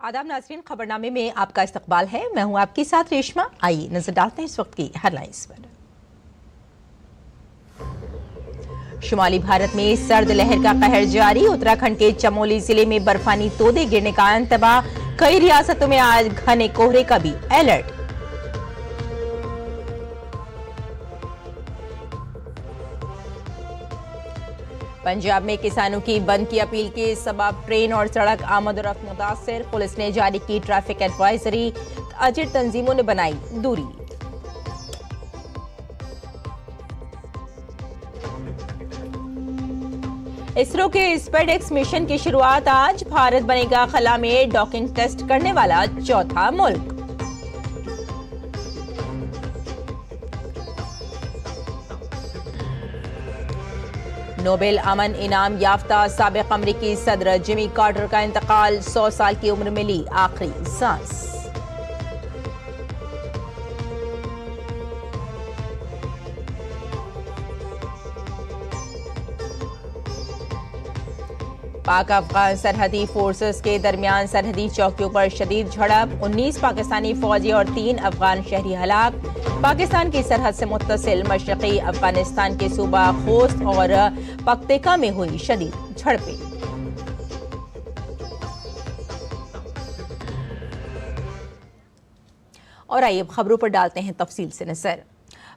आदाब नाज़रीन, खबरनामे में आपका इस्तकबाल है। मैं हूं आपके साथ रेशमा। आइए नजर डालते हैं इस वक्त की हेडलाइंस पर। शुमाली भारत में सर्द लहर का कहर जारी। उत्तराखंड के चमोली जिले में बर्फानी तोदे गिरने का इंतबाह। कई रियासतों में आज घने कोहरे का भी अलर्ट। पंजाब में किसानों की बंद की अपील के सबब ट्रेन और सड़क आमद-ओ-रफ्त मुतासिर। पुलिस ने जारी की ट्रैफिक एडवाइजरी। अजित तंजीमों ने बनाई दूरी। इसरो के स्पेसएक्स मिशन की शुरुआत आज। भारत बनेगा खला में डॉकिंग टेस्ट करने वाला चौथा मुल्क। नोबेल अमन इनाम याफ्ता साबिक अमरीकी सदर जिमी कार्टर का इंतकाल। 100 साल की उम्र में ली आखिरी सांस। पाक अफगान सरहदी फोर्सेस के दरमियान सरहदी चौकियों पर शदीद झड़प। 19 पाकिस्तानी फौजी और 3 अफगान शहरी हलाक। पाकिस्तान की सरहद से मुत्तसिल मशरकी अफगानिस्तान के सूबा खोस्त और पख्तिका में हुई शदीद झड़पें। और आइए खबरों पर डालते हैं तफसील से नजर।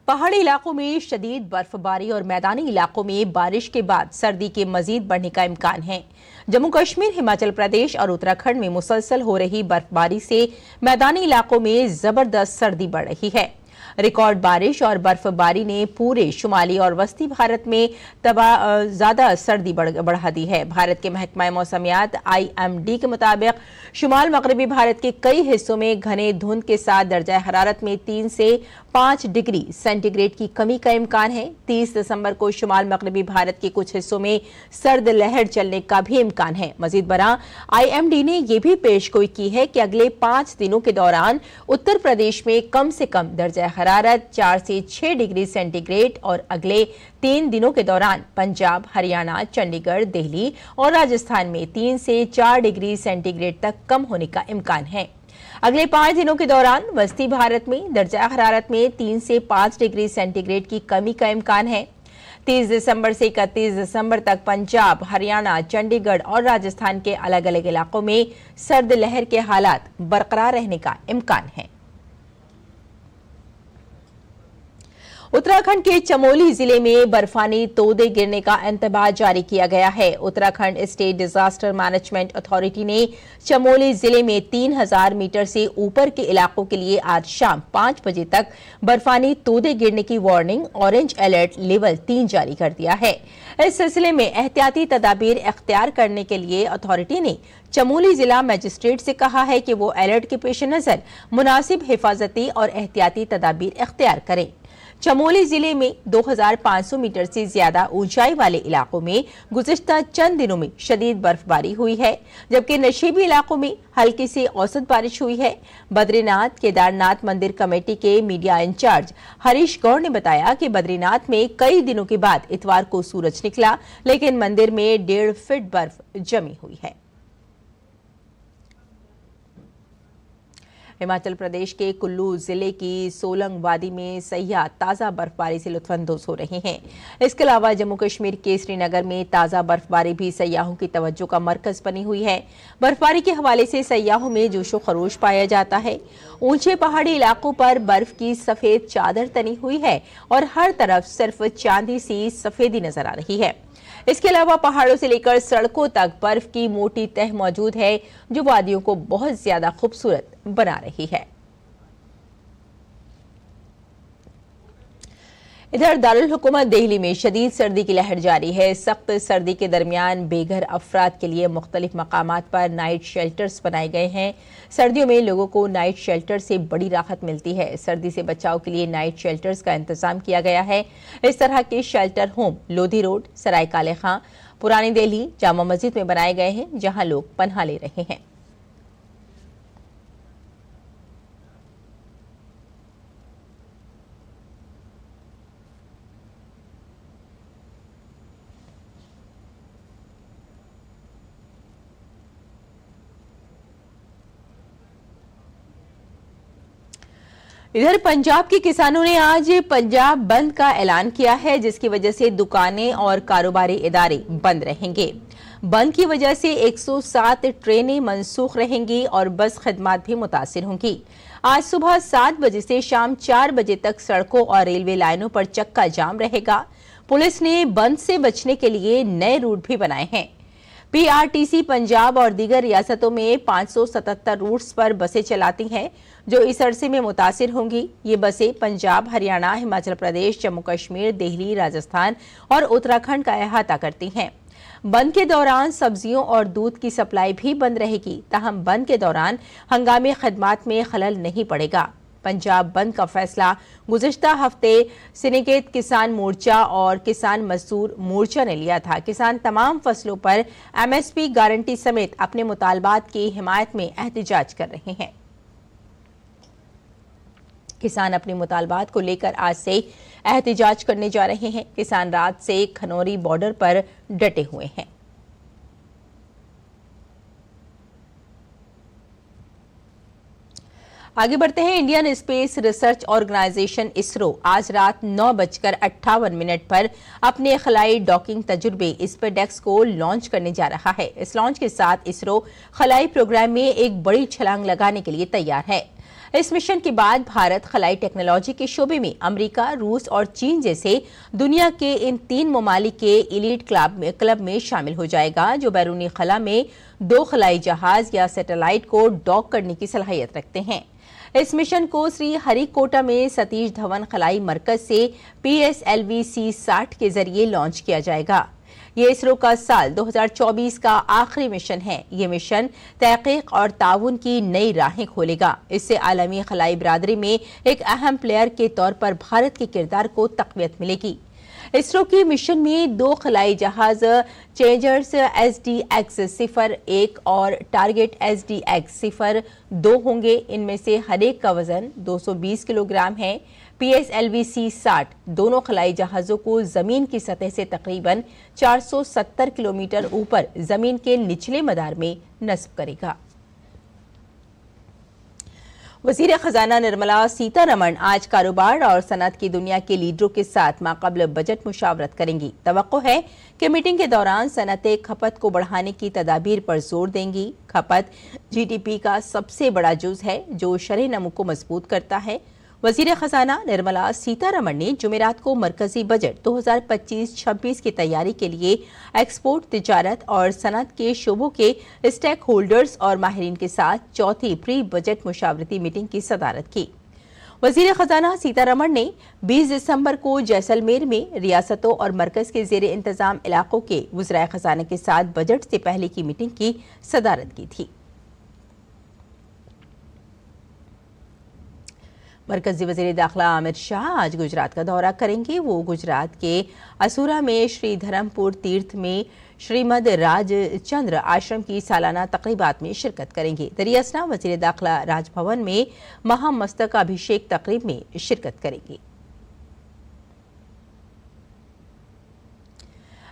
पहाड़ी इलाकों में शदीद बर्फबारी और मैदानी इलाकों में बारिश के बाद सर्दी के मजीद बढ़ने का इम्कान है। जम्मू कश्मीर, हिमाचल प्रदेश और उत्तराखंड में मुसलसल हो रही बर्फबारी से मैदानी इलाकों में जबरदस्त सर्दी बढ़ रही है। रिकॉर्ड बारिश और बर्फबारी ने पूरे शुमाली और वस्ती भारत में ज्यादा सर्दी बढ़ा दी है। भारत के महकमा मौसमियात IMD के मुताबिक शुमाल मगरबी भारत के कई हिस्सों में घने धुंध के साथ दर्जा हरारत में 3 से 5 डिग्री सेंटीग्रेड की कमी का इम्कान है। 30 दिसंबर को शुमाल मगरबी भारत के कुछ हिस्सों में सर्द लहर चलने का भी इम्कान है। मजीद बरा IMD ने यह भी पेशगोई की है कि अगले 5 दिनों के दौरान उत्तर प्रदेश में कम से कम दर्जा हरारत 4 से 6 डिग्री सेंटीग्रेड और अगले 3 दिनों के दौरान पंजाब, हरियाणा, चंडीगढ़, दिल्ली और राजस्थान में 3 से 4 डिग्री सेंटीग्रेड तक कम होने का इम्कान है। अगले 5 दिनों के दौरान वस्ती भारत में दर्जा हरारत में 3 से 5 डिग्री सेंटीग्रेड की कमी का इम्कान है। 30 दिसंबर से 31 दिसंबर तक पंजाब, हरियाणा, चंडीगढ़ और राजस्थान के अलग अलग इलाकों में सर्द लहर के हालात बरकरार रहने का इम्कान है। उत्तराखंड के चमोली जिले में बर्फानी तोदे गिरने का इंतबाह जारी किया गया है। Uttarakhand state disaster management authority ने चमोली जिले में 3000 मीटर से ऊपर के इलाकों के लिए आज शाम 5 बजे तक बर्फानी तोदे गिरने की वार्निंग ऑरेंज अलर्ट लेवल 3 जारी कर दिया है। इस सिलसिले में एहतियाती तदाबीर इख्तियार करने के लिए अथॉरिटी ने चमोली जिला मजिस्ट्रेट से कहा है कि वो अलर्ट के पेश नजर मुनासिब हिफाजती और एहतियाती तदाबीर इख्तियार करें। चमोली जिले में 2500 मीटर से ज्यादा ऊंचाई वाले इलाकों में गुज़िश्ता चंद दिनों में शदीद बर्फबारी हुई है, जबकि नशीबी इलाकों में हल्की से औसत बारिश हुई है। बद्रीनाथ केदारनाथ मंदिर कमेटी के मीडिया इंचार्ज हरीश गौड़ ने बताया कि बद्रीनाथ में कई दिनों के बाद इतवार को सूरज निकला, लेकिन मंदिर में 1.5 फीट बर्फ जमी हुई है। हिमाचल प्रदेश के कुल्लू जिले की सोलंग वादी में सयाह ताज़ा बर्फबारी से लुत्फानंदोज हो रहे हैं। इसके अलावा जम्मू कश्मीर के श्रीनगर में ताज़ा बर्फबारी भी सयाहों की तवज्जो का मरकज बनी हुई है। बर्फबारी के हवाले से सयाहों में जोशो खरोश पाया जाता है। ऊंचे पहाड़ी इलाकों पर बर्फ की सफेद चादर तनी हुई है और हर तरफ सिर्फ चांदी सी सफेदी नजर आ रही है। इसके अलावा पहाड़ों से लेकर सड़कों तक बर्फ की मोटी तह मौजूद है, जो वादियों को बहुत ज्यादा खूबसूरत बना रही है। इधर दारुल हुकूमत दिल्ली में शदीद सर्दी की लहर जारी है। सख्त सर्दी के दरमियान बेघर अफराद के लिए मुख्तलिफ मकामात पर नाइट शेल्टर्स बनाए गए हैं। सर्दियों में लोगों को नाइट शेल्टर से बड़ी राहत मिलती है। सर्दी से बचाव के लिए नाइट शेल्टर्स का इंतजाम किया गया है। इस तरह के शेल्टर होम लोधी रोड, सराय काले खां, पुरानी दिल्ली, जामा मस्जिद में बनाए गए हैं, जहां लोग पनाह ले रहे हैं। इधर पंजाब के किसानों ने आज पंजाब बंद का ऐलान किया है, जिसकी वजह से दुकानें और कारोबारी इदारे बंद रहेंगे। बंद की वजह से 107 ट्रेनें मनसूख रहेंगी और बस खदमात भी मुतासिर होंगी। आज सुबह 7 बजे से शाम 4 बजे तक सड़कों और रेलवे लाइनों पर चक्का जाम रहेगा। पुलिस ने बंद से बचने के लिए नए रूट भी बनाए हैं। पीआरटीसी पंजाब और दीगर रियासतों में 577 रूट्स पर बसें चलाती हैं, जो इस अरसे में मुतासिर होंगी। ये बसें पंजाब, हरियाणा, हिमाचल प्रदेश, जम्मू कश्मीर, दिल्ली, राजस्थान और उत्तराखंड का अहाता करती हैं। बंद के दौरान सब्जियों और दूध की सप्लाई भी बंद रहेगी, ताहम बंद के दौरान हंगामी खदमात में खलल नहीं पड़ेगा। पंजाब बंद का फैसला गुज़िश्ता हफ्ते सिंडिकेट किसान मोर्चा और किसान मजदूर मोर्चा ने लिया था। किसान तमाम फसलों पर एमएसपी गारंटी समेत अपने मुतालबात की हिमायत में एहतजाज कर रहे हैं। किसान अपने मुतालबात को लेकर आज से एहतजाज करने जा रहे हैं। किसान रात से खनौरी बॉर्डर पर डटे हुए हैं। आगे बढ़ते हैं। Indian space research organisation ISRO आज रात 9:58 पर अपने खलाई डॉकिंग तजुर्बे स्पेसडेक्स को लॉन्च करने जा रहा है। इस लॉन्च के साथ इसरो खलाई प्रोग्राम में एक बड़ी छलांग लगाने के लिए तैयार है। इस मिशन के बाद भारत खलाई टेक्नोलॉजी के शोबे में अमेरिका, रूस और चीन जैसे दुनिया के इन 3 ममालिक के एलीट क्लब में शामिल हो जाएगा, जो बैरूनी खला में 2 खलाई जहाज या सैटेलाइट को डॉक करने की सलाहियत रखते हैं। इस मिशन को श्री हरिकोटा में सतीश धवन खलाई मरकज से PSLV-C60 के जरिए लॉन्च किया जाएगा। ये इसरो का साल 2024 का आखिरी मिशन है। ये मिशन तहकीक और ताउन की नई राहें खोलेगा। इससे आलमी खलाई बिरादरी में एक अहम प्लेयर के तौर पर भारत के किरदार को तक़वियत मिलेगी। इसरो के मिशन में 2 खलाई जहाज चेंजर्स SDX-01 और टारगेट SDX-02 होंगे। इनमें से हर एक का वजन 220 किलोग्राम है। PSLV-C60 दोनों खलाई जहाजों को जमीन की सतह से तकरीबन 470 किलोमीटर ऊपर जमीन के निचले मदार में नस्ब करेगा। वज़ीर खजाना निर्मला सीतारमण आज कारोबार और सनअत की दुनिया के लीडरों के साथ माक़बल बजट मुशावरत करेंगी। तवक्को है कि मीटिंग के दौरान सनअतें खपत को बढ़ाने की तदाबीर पर जोर देंगी। खपत GDP का सबसे बड़ा जुज़ है, जो शरह नमू को मजबूत करता है। वज़ीर खजाना निर्मला सीतारमण ने जुमेरात को मरकजी बजट 2025-26 की तैयारी के लिए एक्सपोर्ट, तिजारत और सनअत के शोबों के स्टेक होल्डर्स और माहिरीन के साथ चौथी प्री बजट मुशावरती मीटिंग की सदारत की। वज़ीर खजाना सीतारमण ने 20 दिसंबर को जैसलमेर में रियासतों और मरकज के ज़ेर इंतजाम इलाकों के वज़राए खजाना के साथ बजट से पहले की मीटिंग की सदारत की थी। मरकजी वज़ीर दाखिला आमिर शाह आज गुजरात का दौरा करेंगे। वो गुजरात के असुरा में श्री धरमपुर तीर्थ में श्रीमद राजचंद्र आश्रम की सालाना तकरीबात में शिरकत करेंगे। दरियासना वज़ीर दाखिला राजभवन में महामस्तक अभिषेक तकरीब में शिरकत करेंगे।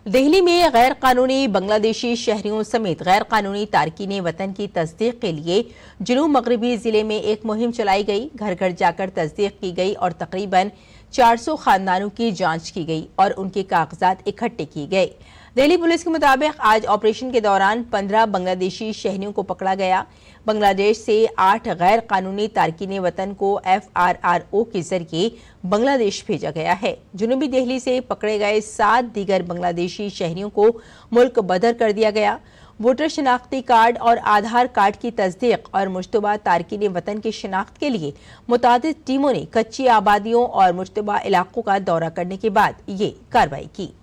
दिल्ली में गैर कानूनी बांग्लादेशी शहरियों समेत गैर कानूनी तारकीन वतन की तस्दीक के लिए जुनूब मगरबी जिले में एक मुहिम चलाई गई। घर घर जाकर तस्दीक की गई और तकरीबन 400 खानदानों की जांच की गई और उनके कागजात इकट्ठे किए गए। दिल्ली पुलिस के मुताबिक आज ऑपरेशन के दौरान 15 बांग्लादेशी शहरियों को पकड़ा गया। बांग्लादेश से 8 गैर कानूनी तारकीन वतन को FRRO के जरिए बांग्लादेश भेजा गया है। जुनूबी दिल्ली से पकड़े गए 7 दीगर बांग्लादेशी शहरियों को मुल्क बदर कर दिया गया। वोटर शनाख्ती कार्ड और आधार कार्ड की तस्दीक और मुश्तबा तारकीन वतन की शिनाख्त के लिए मुतादिद टीमों ने कच्ची आबादियों और मुश्तबा इलाकों का दौरा करने के बाद ये कार्रवाई की।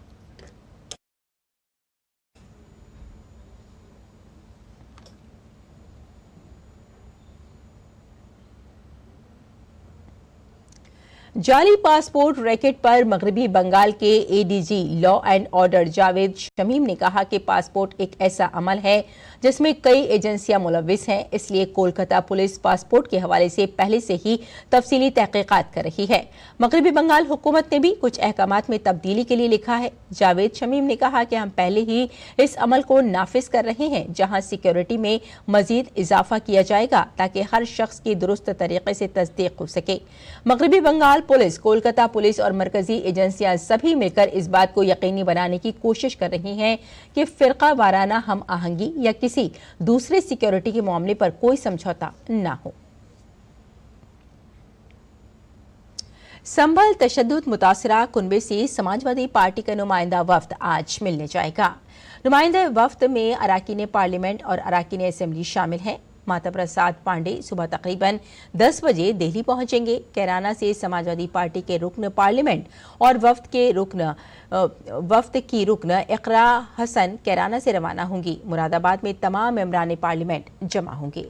जाली पासपोर्ट रैकेट पर मगरबी बंगाल के ADG law and order Javed Shamim ने कहा कि पासपोर्ट एक ऐसा अमल है जिसमें कई एजेंसियां मुलविस हैं, इसलिए कोलकाता पुलिस पासपोर्ट के हवाले से पहले से ही तफसीली तहकीकात कर रही है। मगरबी बंगाल हुकूमत ने भी कुछ अहकामात में तब्दीली के लिए लिखा है। जावेद शमीम ने कहा कि हम पहले ही इस अमल को नाफिज कर रहे हैं, जहां सिक्योरिटी में मजीद इजाफा किया जाएगा ताकि हर शख्स की दुरुस्त तरीके से तस्दीक हो सके। मगरबी बंगाल पुलिस, कोलकाता पुलिस और मरकजी एजेंसियां सभी मिलकर इस बात को यकीनी बनाने की कोशिश कर रही हैं कि फिरका वाराना हम आहंगी या किसी दूसरे सिक्योरिटी के मामले पर कोई समझौता न हो। संभल तशद्दुद मुतासिरा कुनबे से समाजवादी पार्टी का नुमाइंदा वफ्द आज मिलने जाएगा। नुमाइंदा वफ्द में अराकीन पार्लियामेंट और अराकीन असेंबली शामिल हैं। माता प्रसाद पांडे सुबह तकरीबन 10 बजे दिल्ली पहुंचेंगे। कैराना से समाजवादी पार्टी के रुकन पार्लियामेंट और वफ्द की रुकन इकरा हसन कैराना से रवाना होंगी। मुरादाबाद में तमाम मेंबरान पार्लियामेंट जमा होंगे।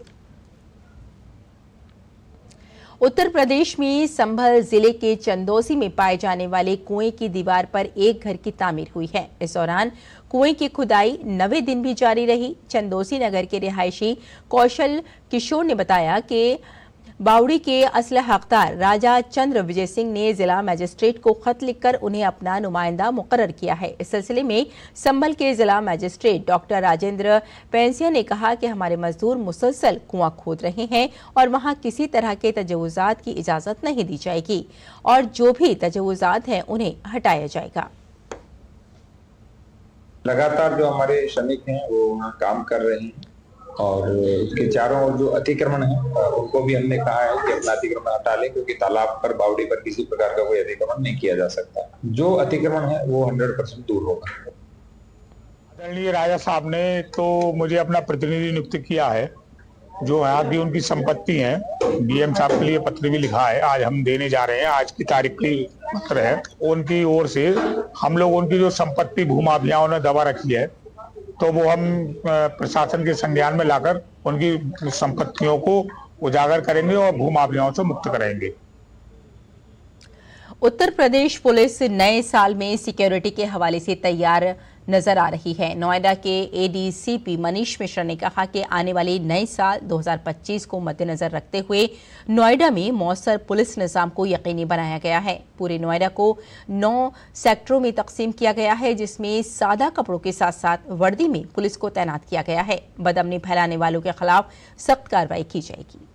उत्तर प्रदेश में संभल जिले के चंदौसी में पाए जाने वाले कुएं की दीवार पर एक घर की तामीर हुई है। इस दौरान कुएं की खुदाई 9वें दिन भी जारी रही। चंदौसी नगर के रिहायशी कौशल किशोर ने बताया कि बावड़ी के असल हकदार राजा चंद्र विजय सिंह ने जिला मजिस्ट्रेट को खत लिखकर उन्हें अपना नुमाइंदा मुकर्रर किया है। इस सिलसिले में संभल के जिला मजिस्ट्रेट डॉक्टर राजेंद्र पेंसिया ने कहा कि हमारे मजदूर मुसलसल कुआं खोद रहे हैं और वहां किसी तरह के तजवुजात की इजाजत नहीं दी जाएगी और जो भी तजवुजात हैं उन्हें हटाया जाएगा। लगातार जो हमारे श्रमिक हैं वो वहाँ काम कर रहे हैं और उसके चारों ओर जो अतिक्रमण है उनको भी हमने कहा है कि अपना अतिक्रमण हटा लें, क्योंकि तालाब पर, बावड़ी पर किसी प्रकार का कोई अतिक्रमण नहीं किया जा सकता। जो अतिक्रमण है वो 100% दूर होगा। आदरणीय राजा साहब ने तो मुझे अपना प्रतिनिधि नियुक्त किया है। जो यहाँ की उनकी संपत्ति है, डीएम साहब के लिए पत्र भी लिखा है, आज हम देने जा रहे हैं। आज की तारीख की पत्र है। उनकी ओर से हम लोग उनकी जो संपत्ति भूमाफियाओं ने दबा रखी है तो वो हम प्रशासन के संज्ञान में लाकर उनकी संपत्तियों को उजागर करेंगे और भूमाफियाओं से मुक्त कराएंगे। उत्तर प्रदेश पुलिस नए साल में सिक्योरिटी के हवाले से तैयार नजर आ रही है। नोएडा के एडीसीपी मनीष मिश्रा ने कहा कि आने वाले नए साल 2025 को मद्देनजर रखते हुए नोएडा में मौसर पुलिस निजाम को यकीनी बनाया गया है। पूरे नोएडा को 9 सेक्टरों में तकसीम किया गया है, जिसमें सादा कपड़ों के साथ साथ वर्दी में पुलिस को तैनात किया गया है। बदअमनी फैलाने वालों के खिलाफ सख्त कार्रवाई की जाएगी।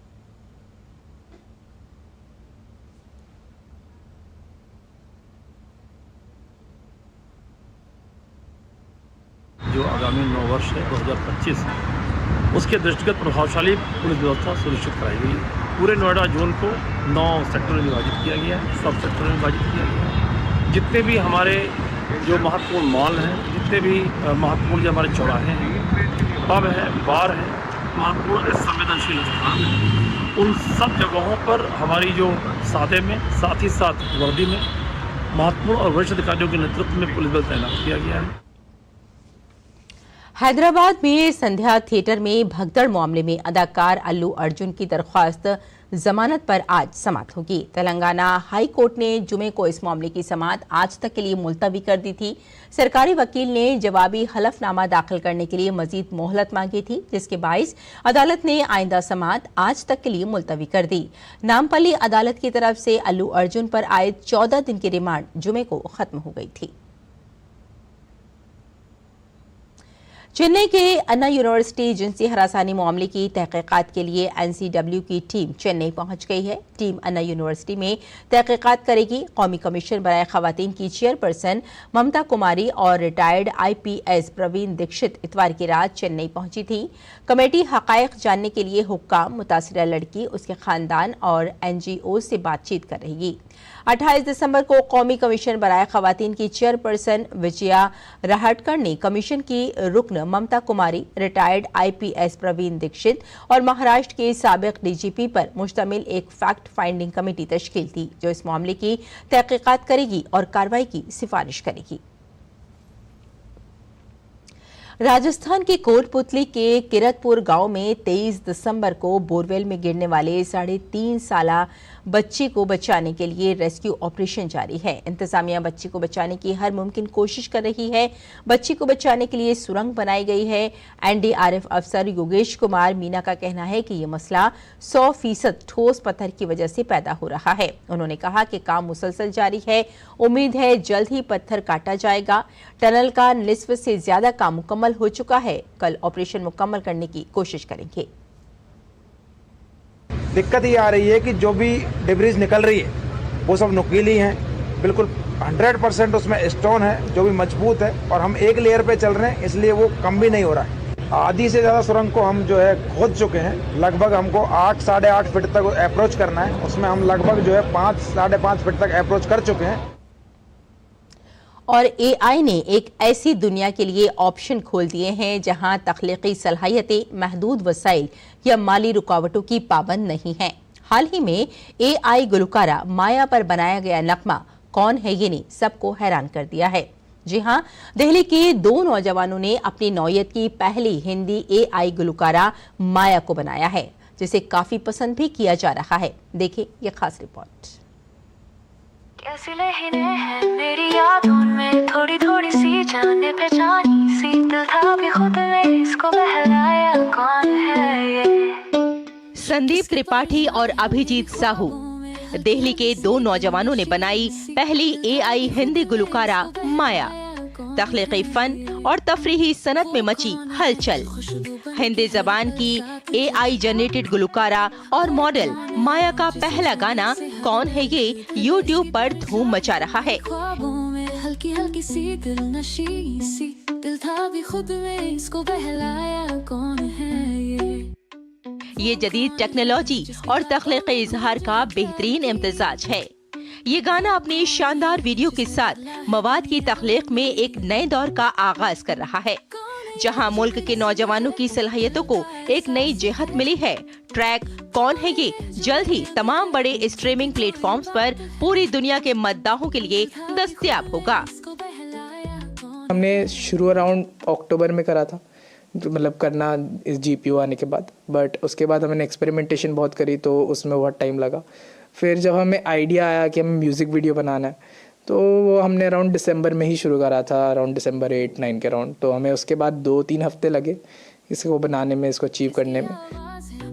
जो आगामी 9 वर्ष है 2025 उसके दृष्टिगत प्रभावशाली पुलिस व्यवस्था सुनिश्चित कराई गई है। पूरे नोएडा जोन को 9 सेक्टरों में विभाजित किया गया है, सब सेक्टरों में विभाजित किया गया है। जितने भी हमारे जो महत्वपूर्ण मॉल हैं, जितने भी महत्वपूर्ण जो हमारे चौराहे हैं, पब है, बार है, महत्वपूर्ण संवेदनशील स्थान है, उन सब जगहों पर हमारी जो सादे में साथ ही साथ वर्दी में महत्वपूर्ण और वरिष्ठ अधिकारियों के नेतृत्व में पुलिस बल तैनात किया गया है। हैदराबाद में संध्या थिएटर में भगदड़ मामले में अदाकार अल्लू अर्जुन की दरख्वास्त जमानत पर आज समाअत होगी। तेलंगाना हाई कोर्ट ने जुमे को इस मामले की समाअत आज तक के लिए मुलतवी कर दी थी। सरकारी वकील ने जवाबी हलफनामा दाखिल करने के लिए मजीद मोहलत मांगी थी, जिसके बाइस अदालत ने आइंदा समाअत आज तक के लिए मुलतवी कर दी। नामपल्ली अदालत की तरफ से अल्लू अर्जुन पर आयद 14 दिन की रिमांड जुमे को खत्म हो गई थी। चेन्नई के अन्ना यूनिवर्सिटी जिनसी हरासानी मामले की तहकीकात के लिए एनसीडब्ल्यू की टीम चेन्नई पहुंच गई है। टीम अन्ना यूनिवर्सिटी में तहकीकात करेगी। कौमी कमीशन बराए खवातीन की चेयरपर्सन ममता कुमारी और रिटायर्ड आईपीएस प्रवीण दीक्षित इतवार की रात चेन्नई पहुंची थी। कमेटी हकायक जानने के लिए हुक्काम, मुतासिरा लड़की, उसके खानदान और एनजीओ से बातचीत कर रही। 28 दिसंबर को कौमी कमीशन बराए खवातीन की चेयरपर्सन विजया राहटकर ने कमीशन की रुकन ममता कुमारी, रिटायर्ड आईपीएस प्रवीण दीक्षित और महाराष्ट्र के साबिक डीजीपी पर मुश्तमिल एक फैक्ट फाइंडिंग कमेटी तश्कील दी, जो इस मामले की तहकीकात करेगी और कार्रवाई की सिफारिश करेगी। राजस्थान के कोटपुतली के किरतपुर गांव में 23 दिसंबर को बोरवेल में गिरने वाले 3.5 साला बच्ची को बचाने के लिए रेस्क्यू ऑपरेशन जारी है। इंतजामिया बच्ची को बचाने की हर मुमकिन कोशिश कर रही है। बच्ची को बचाने के लिए सुरंग बनाई गई है। एनडीआरएफ अफसर योगेश कुमार मीना का कहना है कि ये मसला 100% ठोस पत्थर की वजह से पैदा हो रहा है। उन्होंने कहा कि काम मुसलसल जारी है। उम्मीद है जल्द ही पत्थर काटा जाएगा। टनल का निस्फ से ज्यादा काम मुकम्मल हो चुका है। कल ऑपरेशन मुकम्मल करने की कोशिश करेंगे। दिक्कत ये आ रही है कि जो भी डिब्रीज निकल रही है वो सब नुकीली हैं, बिल्कुल 100% उसमें स्टोन है जो भी मजबूत है, और हम एक लेयर पे चल रहे हैं इसलिए वो कम भी नहीं हो रहा है। आधी से ज़्यादा सुरंग को हम जो है खोद चुके हैं। लगभग हमको 8-8.5 फीट तक अप्रोच करना है, उसमें हम लगभग जो है 5-5.5 फीट तक अप्रोच कर चुके हैं। और एआई ने एक ऐसी दुनिया के लिए ऑप्शन खोल दिए हैं जहां तख्लीकी सलाहियतें महदूद वसाइल या माली रुकावटों की पाबंद नहीं हैं। हाल ही में एआई गुलकारा माया पर बनाया गया नगमा कौन है ये नहीं सबको हैरान कर दिया है। जी हां, दिल्ली के 2 नौजवानों ने अपनी नौयत की पहली हिंदी एआई गुलकारा माया को बनाया है, जिसे काफी पसंद भी किया जा रहा है। देखिए ये खास रिपोर्ट। कैसी लहरें हैं मेरी यादों में, थोड़ी थोड़ी सी जाने पहचानी सी, दिल था भी खुद में, इसको बहलाया कौन है ये। संदीप त्रिपाठी और अभिजीत साहू दिल्ली के 2 नौजवानों ने बनाई पहली एआई हिंदी गुलकारा माया। तख्लीकी फन और तफरीही सनत में मची हलचल। हिंदी जबान की एआई जनरेटेड गुलकारा और मॉडल माया का पहला गाना कौन है ये यूट्यूब पर धूम मचा रहा है। हल्की हल्की सी दिल नशी सी, दिल था भी खुद में, इसको बहलाया कौन है ये जदीद टेक्नोलॉजी और तख्लीकी इजहार का बेहतरीन इम्तिजाज है। ये गाना अपने शानदार वीडियो के साथ मवाद की तख्लीक में एक नए दौर का आगाज कर रहा है, जहां मुल्क के नौजवानों की सलाहियतों को एक नई जिहत मिली है। ट्रैक कौन है ये जल्द ही तमाम बड़े स्ट्रीमिंग प्लेटफॉर्म्स पर पूरी दुनिया के मद्दाहों के लिए दस्तयाब होगा। हमने शुरू अराउंड अक्टूबर में करा था, मतलब करना इस जीपीओ आने के बाद, बट उसके बाद हमने एक्सपेरिमेंटेशन बहुत करी तो उसमें बहुत टाइम लगा। फिर जब हमें आइडिया आया कि हमें म्यूज़िक वीडियो बनाना है तो वो हमने अराउंड दिसंबर में ही शुरू करा था, अराउंड दिसंबर 8-9 के अराउंड। तो हमें उसके बाद 2-3 हफ्ते लगे इसको बनाने में, इसको अचीव करने में।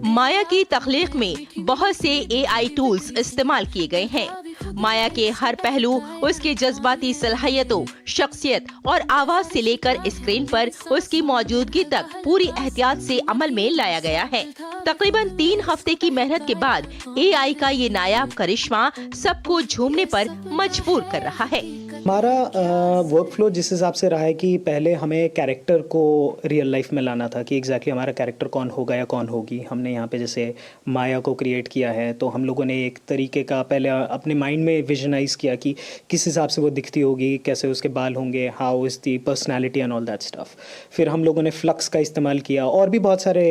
माया की तख्लीक में बहुत से एआई टूल्स इस्तेमाल किए गए हैं। माया के हर पहलू उसके जज्बाती सलाहियतों, शख्सियत और आवाज से लेकर स्क्रीन पर उसकी मौजूदगी तक पूरी एहतियात से अमल में लाया गया है। तकरीबन 3 हफ्ते की मेहनत के बाद एआई का ये नायाब करिश्मा सबको झूमने पर मजबूर कर रहा है। हमारा वर्क फ्लो जिस हिसाब से रहा है कि पहले हमें कैरेक्टर को रियल लाइफ में लाना था कि एग्जैक्टली हमारा कैरेक्टर कौन होगा या कौन होगी। हमने यहाँ पे जैसे माया को क्रिएट किया है तो हम लोगों ने एक तरीके का पहले अपने माइंड में विजनाइज किया कि किस हिसाब से वो दिखती होगी, कैसे उसके बाल होंगे, how is the personality and all that stuff. फिर हम लोगों ने फ्लक्स का इस्तेमाल किया, और भी बहुत सारे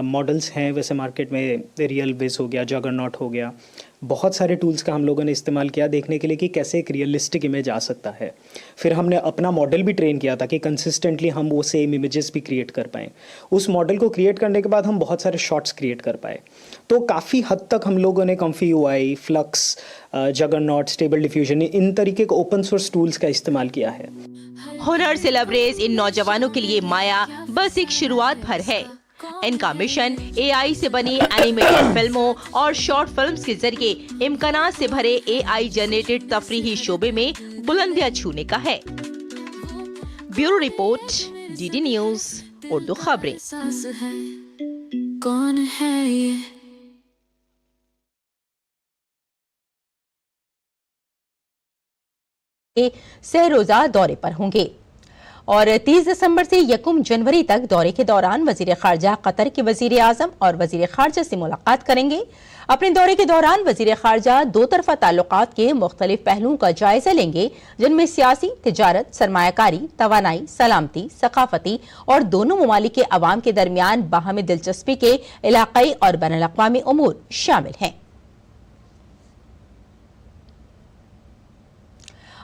मॉडल्स हैं वैसे मार्केट में, रियल विज हो गया, जगरनॉट हो गया, बहुत सारे टूल्स का हम लोगों ने इस्तेमाल किया देखने के लिए कि कैसे एक रियलिस्टिक इमेज आ सकता है। फिर हमने अपना मॉडल भी ट्रेन किया ताकि कंसिस्टेंटली हम वो सेम इमेजेस भी क्रिएट कर पाएँ। उस मॉडल को क्रिएट करने के बाद हम बहुत सारे शॉट्स क्रिएट कर पाए। तो काफ़ी हद तक हम लोगों ने Comfy UI, Flux, Juggernaut, Stable Diffusion, इन तरीके के ओपन सोर्स टूल्स का इस्तेमाल किया है। हुनर से लबरेज इन नौजवानों के लिए माया बस एक शुरुआत भर है। इनका मिशन एआई से बनी एनिमेटेड फिल्मों और शॉर्ट फिल्म्स के जरिए इम्कानात से भरे एआई जनरेटेड तफरीही शोबे में बुलंदियां छूने का है। Bureau report, DD news, Urdu खबरें। कौन है ये? सह रोजा दौरे पर होंगे और 30 दिसंबर से 1 जनवरी तक दौरे के दौरान वजीर खारजा कतर के वजीर आजम और वजीर खारजा से मुलाकात करेंगे। अपने दौरे के दौरान वजीर खारजा 2 तरफा ताल्लुकात के मुख्तलिफ पहलुओं का जायजा लेंगे, जिनमें सियासी, तिजारत, सरमायाकारी, तवानाई, सलामती, सकाफती और दोनों ममालिक के अवाम के दरमियान बाहमी दिलचस्पी के इलाकाई और बैनुल-अक़वामी उमूर शामिल हैं।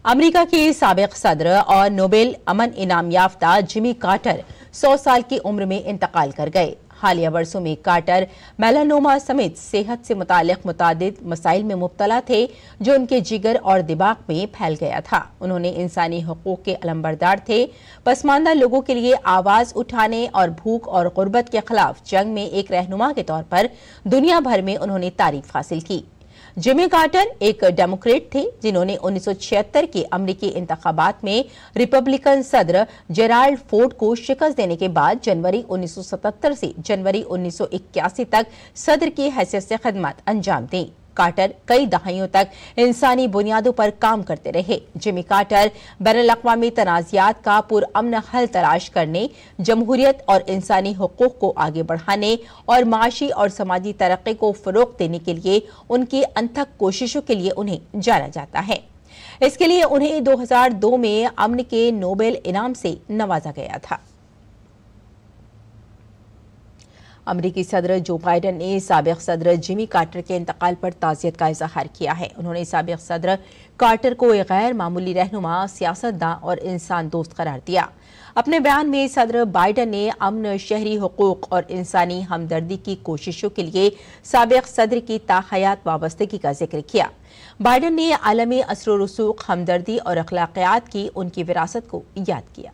अमेरिका के साबिक सदर और नोबेल अमन इनाम याफ्ता जिमी कार्टर 100 साल की उम्र में इंतकाल कर गए। हालिया वर्षों में कार्टर मेलानोमा समेत सेहत से मुताल्लिक मुतादिद मसाइल में मुब्तला थे जो उनके जिगर और दिमाग में फैल गया था। उन्होंने इंसानी हुकूक के अलंबरदार थे। पसमानदा लोगों के लिए आवाज उठाने और भूख और गुर्बत के खिलाफ जंग में एक रहनुमा के तौर पर दुनिया भर में उन्होंने तारीफ हासिल की। जिमी कार्टर एक डेमोक्रेट थे जिन्होंने 1976 के अमरीकी इंतखाबात में रिपब्लिकन सदर जेराल्ड फोर्ड को शिकस्त देने के बाद जनवरी 1977 से जनवरी 1981 तक सदर की हैसियत से खिदमत अंजाम दी। कार्टर कई दहाइयों तक इंसानी बुनियादों पर काम करते रहे। जिमी कार्टर बैनुल-अक़वामी तनाज़ात का पुरअमन हल तलाश करने, जमहूरियत और इंसानी हुकूक को आगे बढ़ाने और माशी और समाजी तरक्की को फ़रोग़ देने के लिए उनकी अनथक कोशिशों के लिए उन्हें जाना जाता है। इसके लिए उन्हें 2002 में अमन के नोबेल इनाम से नवाजा गया था। अमरीकी सदर जो बाइडन ने साबिक सदर जिमी कार्टर के इंतकाल पर ताज़ियत का इजहार किया है। उन्होंने साबिक सदर कार्टर को एक गैर मामूली रहनुमा, सियासतदान और इंसान दोस्त करार दिया। अपने बयान में सदर बाइडन ने अमन, शहरी हुकूक और इंसानी हमदर्दी की कोशिशों के लिए साबिक सदर की ताहयात वाबस्तगी का जिक्र किया। बाइडन ने आलमी असर व रसूख, हमदर्दी और अखलाकियात की उनकी विरासत को याद किया।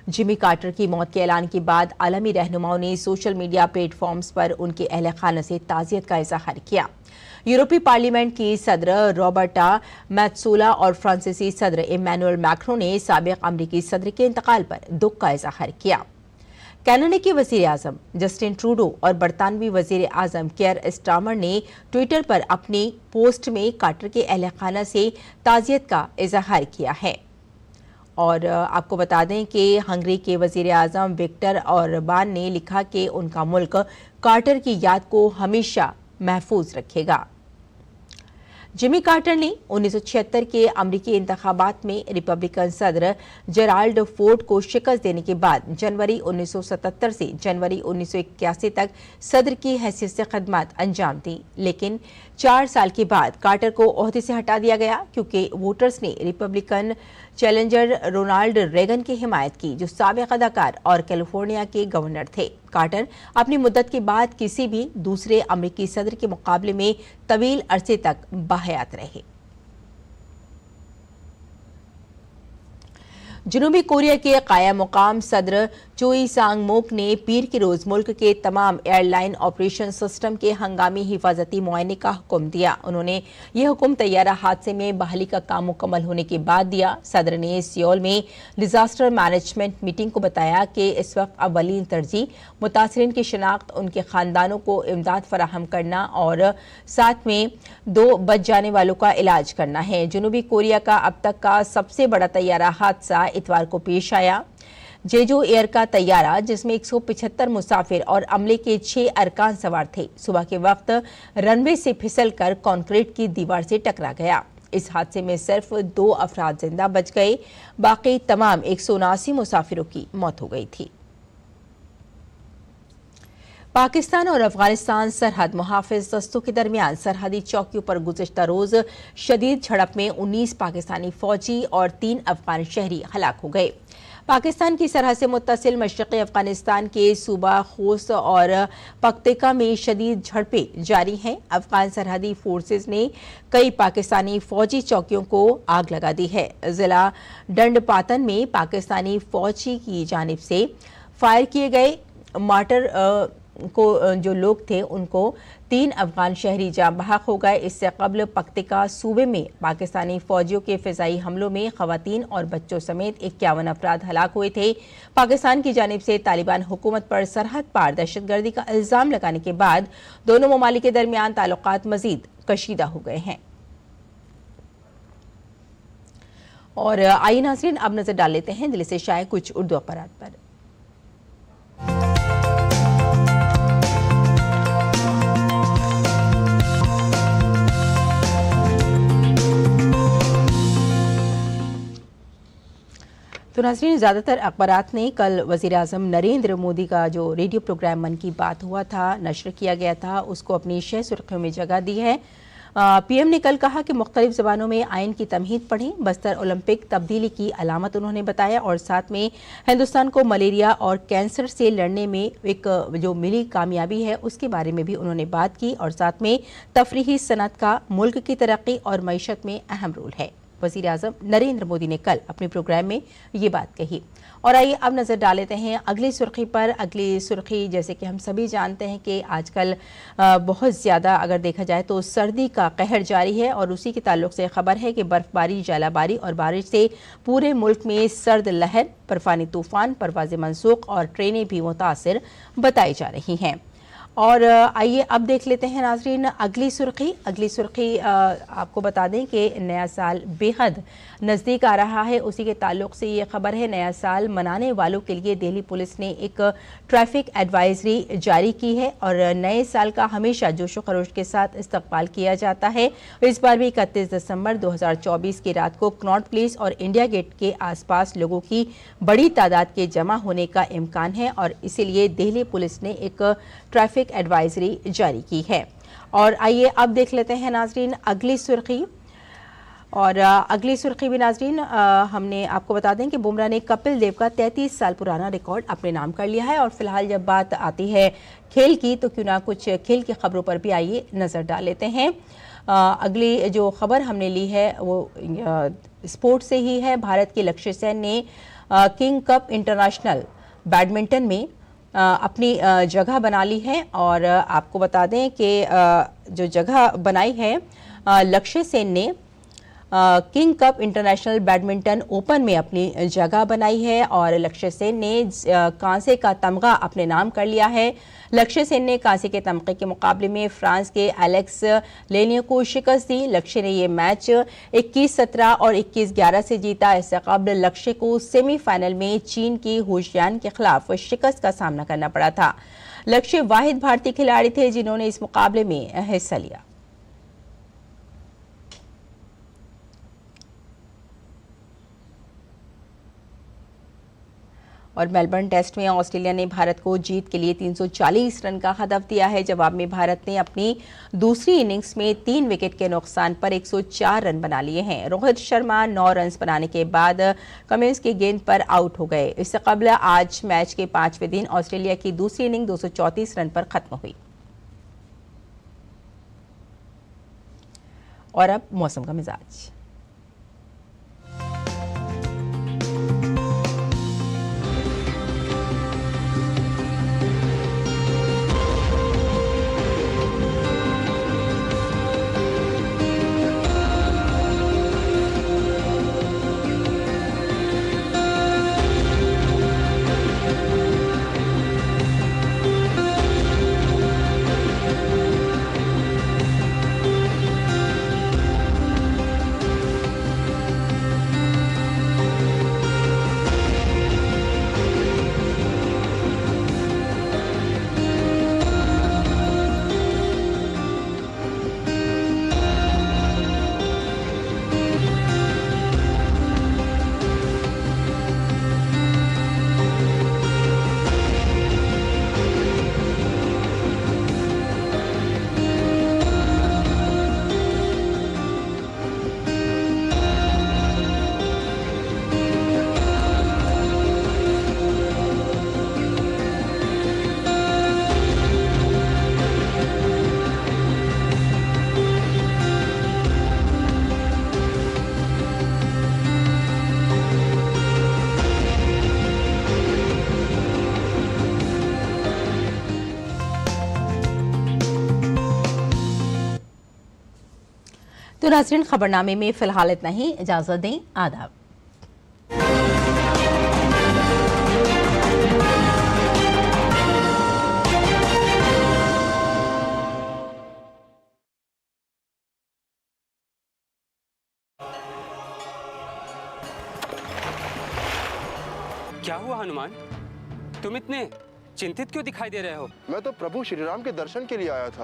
जिमी कार्टर की मौत के ऐलान के बाद आलमी रहनुमाओं ने सोशल मीडिया प्लेटफॉर्म्स पर उनके अहले खाना से ताज़ियत का इजहार किया। यूरोपीय पार्लियामेंट की सदर रॉबर्टा मैत्सोला और फ्रांसीसी सदर इमैनुअल मैक्रों ने साबिक अमरीकी सदर के इंतकाल पर दुख का इजहार किया। कनाडा के वज़ीर आज़म जस्टिन ट्रूडो और बरतानवी वज़ीर आज़म केयर स्टार्मर ने ट्विटर पर अपनी पोस्ट में कार्टर के अहले खाना से ताज़ियत का इजहार किया है। और आपको बता दें कि हंगरी के वज़ीर आज़म विक्टर ऑरबान ने लिखा कि उनका मुल्क कार्टर की याद को हमेशा महफूज रखेगा। जिमी कार्टर ने 1976 के अमरीकी इंतखाबात में रिपब्लिकन सदर जेराल्ड फोर्ड को शिकस्त देने के बाद जनवरी 1977 से जनवरी 1981 तक सदर की हैसियत से खिदमत अंजाम दी। लेकिन 4 साल के बाद कार्टर को ओहदे से हटा दिया गया क्योंकि वोटर्स ने रिपब्लिकन चैलेंजर रोनाल्ड रेगन की हिमायत की, जो साबिक अदाकार और कैलिफोर्निया के गवर्नर थे। कार्टर अपनी मुद्दत के बाद किसी भी दूसरे अमरीकी सदर के मुकाबले में तवील अरसे तक बाहयात रहे। जनूबी कोरिया के कायम मुकाम सदर चोई सांग मोक ने पीर के रोज मुल्क के तमाम एयरलाइन ऑपरेशन सिस्टम के हंगामी हिफाजती मुआयने का हुक्म दिया। उन्होंने यह हुक्म तैयारा हादसे में बहाली का काम मुकम्मल होने के बाद दिया। सदर ने सियोल में डिजास्टर मैनेजमेंट मीटिंग को बताया कि इस वक्त अव्वलीन तरजीह मुतासरीन की शिनाख्त, उनके खानदानों को इमदाद फराहम करना और साथ में 2 बच जाने वालों का इलाज करना है। जनूबी कोरिया का अब तक का सबसे बड़ा तैयारा हादसा इतवार को पेश आया। जेजो एयर का तैयारा जिसमें 175 मुसाफिर और अमले के 6 अरकान सवार थे, सुबह के वक्त रनवे से फिसलकर कंक्रीट की दीवार से टकरा गया। इस हादसे में सिर्फ 2 अफराद जिंदा बच गए, बाकी तमाम 179 मुसाफिरों की मौत हो गई थी। पाकिस्तान और अफगानिस्तान सरहद मुहाफिज दस्तों के दरमियान सरहदी चौकियों पर गुज़िश्ता रोज शदीद झड़प में 19 पाकिस्तानी फौजी और 3 अफगान शहरी हलाक हो गए। पाकिस्तान की सरहद से मुत्तसिल मशरक़ी अफगानिस्तान के सूबा खोस्त और पख्तिका में शदीद झड़पें जारी हैं। अफगान सरहदी फोर्सेस ने कई पाकिस्तानी फौजी चौकियों को आग लगा दी है। जिला डंडपातन में पाकिस्तानी फौजी की जानिब से फायर किए गए मार्टर को जो लोग थे उनको 3 अफगान शहरी जाँ बहक हो गए। इससे कबल पख्तिका सूबे में पाकिस्तानी फौजियों के फिजाई हमलों में खवातीन और बच्चों समेत 51 अफराद हलाक हुए थे। पाकिस्तान की जानिब से तालिबान हुकूमत पर सरहद पार दहशतगर्दी का इल्ज़ाम लगाने के बाद दोनों ममालिक के दरमियान ताल्लुकात मजीद कशीदा हो गए हैं। और आइए नाज़रीन, अब नजर डाल लेते हैं दिल्ली से शाये कुछ उर्दू अखबारात पर। तो नाज़रीन, ज़्यादातर अखबारात ने कल वज़ीर आज़म नरेंद्र मोदी का जो रेडियो प्रोग्राम मन की बात हुआ था, नशर किया गया था, उसको अपनी 6 सुर्खियों में जगह दी है। पीएम ने कल कहा कि मुख्तलिफ ज़बानों में आइन की तमहीद पढ़ें। बस्तर ओलंपिक तब्दीली की अलामत उन्होंने बताया और साथ में हिंदुस्तान को मलेरिया और कैंसर से लड़ने में एक जो मिली कामयाबी है उसके बारे में भी उन्होंने बात की और साथ में तफरीही सनत का मुल्क की तरक्की और मईशत में अहम रोल है। वज़ीर आज़म नरेंद्र मोदी ने कल अपने प्रोग्राम में ये बात कही। और आइए अब नज़र डाल लेते हैं अगली सुर्खी पर। अगली सुर्खी जैसे कि हम सभी जानते हैं कि आजकल बहुत ज़्यादा अगर देखा जाए तो सर्दी का कहर जारी है और उसी के ताल्लुक से खबर है कि बर्फबारी, जालाबारी और बारिश से पूरे मुल्क में सर्द लहर, बर्फानी तूफान, परवाज़ें मनसूख और ट्रेनें भी मुतासिर बताई जा रही हैं। और आइए अब देख लेते हैं नाजरीन अगली सुर्खी आपको बता दें कि नया साल बेहद नज़दीक आ रहा है। उसी के ताल्लुक से ये खबर है, नया साल मनाने वालों के लिए दिल्ली पुलिस ने एक ट्रैफिक एडवाइजरी जारी की है और नए साल का हमेशा जोशो खरोश के साथ इस्तकबाल किया जाता है। इस बार भी 31 दिसंबर 2024 की रात को कनॉट प्लेस और इंडिया गेट के आसपास लोगों की बड़ी तादाद के जमा होने का इम्कान है और इसीलिए दिल्ली पुलिस ने एक ट्रैफिक एडवाइजरी जारी की है। और आइए अब देख लेते हैं नाजरीन अगली सुर्खी। और अगली सुर्खी भी नाजरीन हमने आपको बता दें कि बुमराह ने कपिल देव का 33 साल पुराना रिकॉर्ड अपने नाम कर लिया है। और फिलहाल जब बात आती है खेल की तो क्यों ना कुछ खेल की खबरों पर भी आइए नज़र डाल लेते हैं। अगली जो खबर हमने ली है वो स्पोर्ट से ही है। भारत के लक्ष्य सेन ने किंग कप इंटरनेशनल बैडमिंटन में अपनी जगह बना ली है और आपको बता दें कि जो जगह बनाई है लक्ष्य सेन ने king cup international badminton open में अपनी जगह बनाई है और लक्ष्य सेन ने कांसे का तमगा अपने नाम कर लिया है। लक्ष्य सेन ने कांसे के तमगे के मुकाबले में फ्रांस के एलेक्स लेनियो को शिकस्त दी। लक्ष्य ने ये मैच 21-17 और 21-11 से जीता। इससे कबल लक्ष्य को सेमीफाइनल में चीन की हुशियान के खिलाफ शिकस्त का सामना करना पड़ा था। लक्ष्य वाहिद भारतीय खिलाड़ी थे जिन्होंने इस मुकाबले में हिस्सा लिया। और मेलबर्न टेस्ट में ऑस्ट्रेलिया ने भारत को जीत के लिए 340 रन का हदफ दिया है। जवाब में भारत ने अपनी दूसरी इनिंग्स में 3 विकेट के नुकसान पर 104 रन बना लिए हैं। रोहित शर्मा 9 रन बनाने के बाद कमिंस की गेंद पर आउट हो गए। इससे कबल आज मैच के 5वें दिन ऑस्ट्रेलिया की दूसरी इनिंग 234 रन पर खत्म हुई। और अब मौसम का मिजाज। तो नाज़रीन खबरनामे में फिलहाल इतना ही। इजाजत दें। आदाब। क्या हुआ हनुमान, तुम इतने चिंतित क्यों दिखाई दे रहे हो? मैं तो प्रभु श्री राम के दर्शन के लिए आया था।